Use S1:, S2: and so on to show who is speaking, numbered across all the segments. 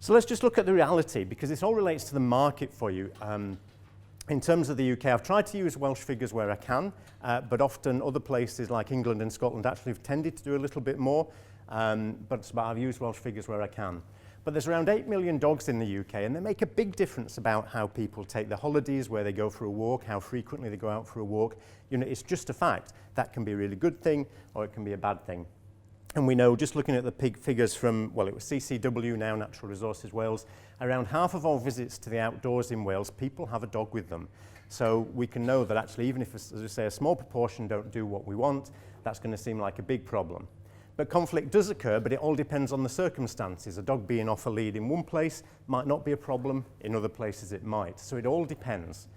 S1: So let's just look at the reality, because this all relates to the market for you. In terms of the UK, I've tried to use Welsh figures where I can, but often other places like England and Scotland actually have tended to do a little bit more, but I've used Welsh figures where I can. But there's around 8 million dogs in the UK, and they make a big difference about how people take their holidays, where they go for a walk, how frequently they go out for a walk. You know, it's just a fact. That can be a really good thing, or it can be a bad thing. And we know, just looking at the figures from, well, it was CCW now, Natural Resources Wales, around half of all visits to the outdoors in Wales, people have a dog with them. So we can know that actually, even if, as I say, a small proportion don't do what we want, that's going to seem like a big problem. But conflict does occur, but it all depends on the circumstances. A dog being off a lead in one place might not be a problem, in other places it might. So it all depends.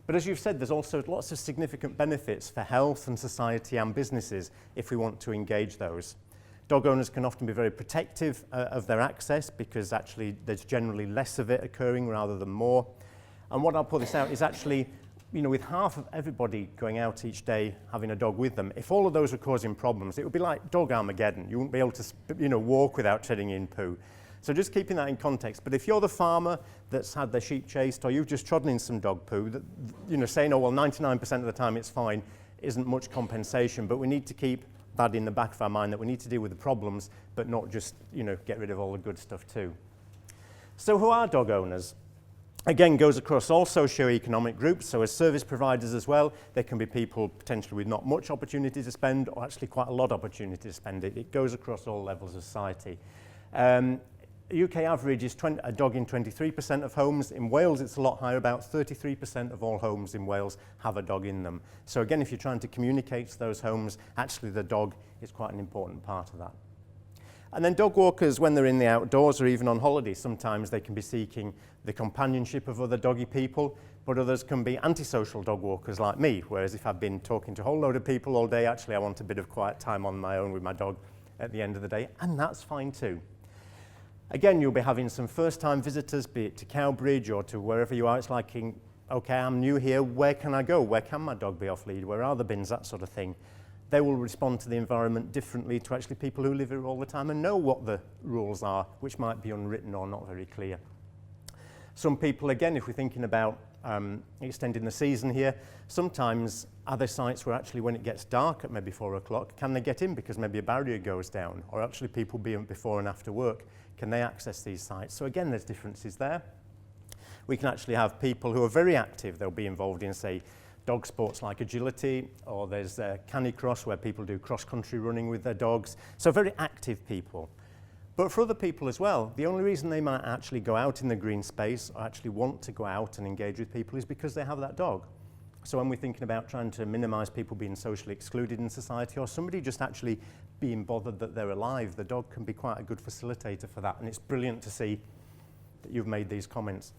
S1: But as you've said, there's also lots of significant benefits for health and society and businesses if we want to engage those. Dog owners can often be very protective of their access because actually there's generally less of it occurring rather than more. And what I'll put this out is actually, you know, with half of everybody going out each day having a dog with them, if all of those were causing problems, it would be like dog Armageddon. You wouldn't be able to, you know, walk without treading in poo. So just keeping that in context. But if you're the farmer that's had their sheep chased, or you've just trodden in some dog poo, that, you know, saying, oh, well, 99% of the time it's fine, isn't much compensation. But we need to keep that in the back of our mind, that we need to deal with the problems, but not just, you know, get rid of all the good stuff too. So who are dog owners? Again, goes across all socio-economic groups, so as service providers as well, there can be people potentially with not much opportunity to spend, or actually quite a lot of opportunity to spend it. It goes across all levels of society. UK average is a dog in 23% of homes. In Wales, it's a lot higher. About 33% of all homes in Wales have a dog in them. So again, if you're trying to communicate to those homes, actually the dog is quite an important part of that. And then dog walkers, when they're in the outdoors or even on holiday, sometimes they can be seeking the companionship of other doggy people, but others can be antisocial dog walkers like me, whereas if I've been talking to a whole load of people all day, actually I want a bit of quiet time on my own with my dog at the end of the day, and that's fine too. Again, you'll be having some first-time visitors, be it to Cowbridge or to wherever you are. It's like, okay, I'm new here, where can I go? Where can my dog be off lead? Where are the bins? That sort of thing. They will respond to the environment differently to actually people who live here all the time and know what the rules are, which might be unwritten or not very clear. Some people, again, if we're thinking about extending the season here, sometimes other sites where actually when it gets dark at maybe 4 o'clock, can they get in because maybe a barrier goes down, or actually people being before and after work, can they access these sites? So again, there's differences there. We can actually have people who are very active. They'll be involved in, say, dog sports like agility, or there's canicross where people do cross-country running with their dogs. So very active people. But for other people as well, the only reason they might actually go out in the green space or actually want to go out and engage with people is because they have that dog. So when we're thinking about trying to minimize people being socially excluded in society, or somebody just actually being bothered that they're alive, the dog can be quite a good facilitator for that. And it's brilliant to see that you've made these comments.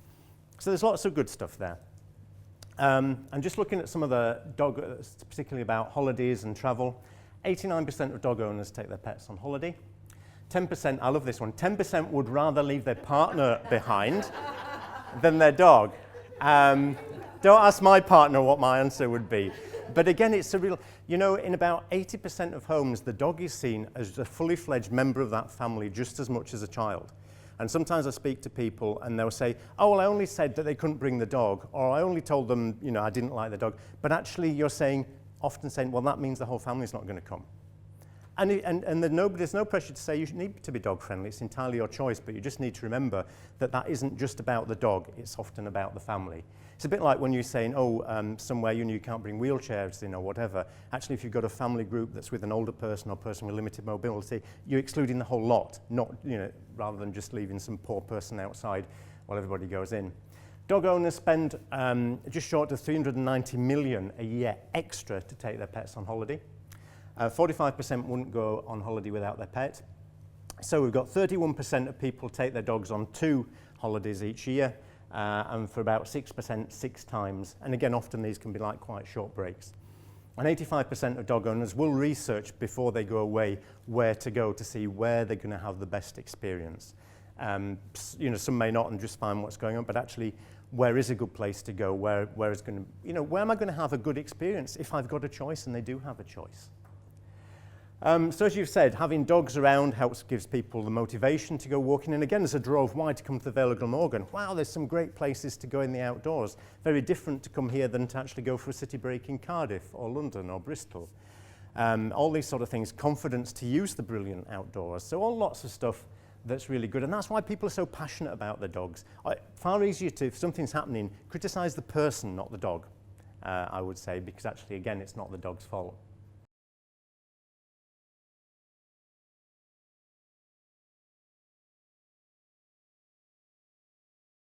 S1: So there's lots of good stuff there. And just looking at some of the dog, particularly about holidays and travel, 89% of dog owners take their pets on holiday. 10%, I love this one, 10% would rather leave their partner behind than their dog. Don't ask my partner what my answer would be. But again, it's a real, you know, in about 80% of homes, the dog is seen as a fully fledged member of that family just as much as a child. And sometimes I speak to people and they'll say, oh, well, I only said that they couldn't bring the dog, or I only told them, you know, I didn't like the dog. But actually you're saying, often saying, well, that means the whole family's not going to come. And there's no pressure to say you need to be dog friendly. It's entirely your choice, but you just need to remember that that isn't just about the dog. It's often about the family. It's a bit like when you're saying, somewhere you can't bring wheelchairs in or whatever. Actually, if you've got a family group that's with an older person or person with limited mobility, you're excluding the whole lot, not, you know, rather than just leaving some poor person outside while everybody goes in. Dog owners spend just short of 390 million a year extra to take their pets on holiday. 45% wouldn't go on holiday without their pet. So we've got 31% of people take their dogs on 2 holidays each year, and for about 6%, 6 times. And again, often these can be like quite short breaks. And 85% of dog owners will research before they go away where to go to see where they're going to have the best experience. You know, some may not and just find what's going on, but actually, where is a good place to go? Where is going to, you know, where am I going to have a good experience if I've got a choice and they do have a choice? So as you've said, having dogs around gives people the motivation to go walking. And again, as I drove wide to come to the Vale of Glamorgan, wow, there's some great places to go in the outdoors. Very different to come here than to actually go for a city break in Cardiff or London or Bristol. All these sort of things, confidence to use the brilliant outdoors. So all lots of stuff that's really good. And that's why people are so passionate about their dogs. Far easier to, if something's happening, criticise the person, not the dog, I would say, because actually, again, it's not the dog's fault.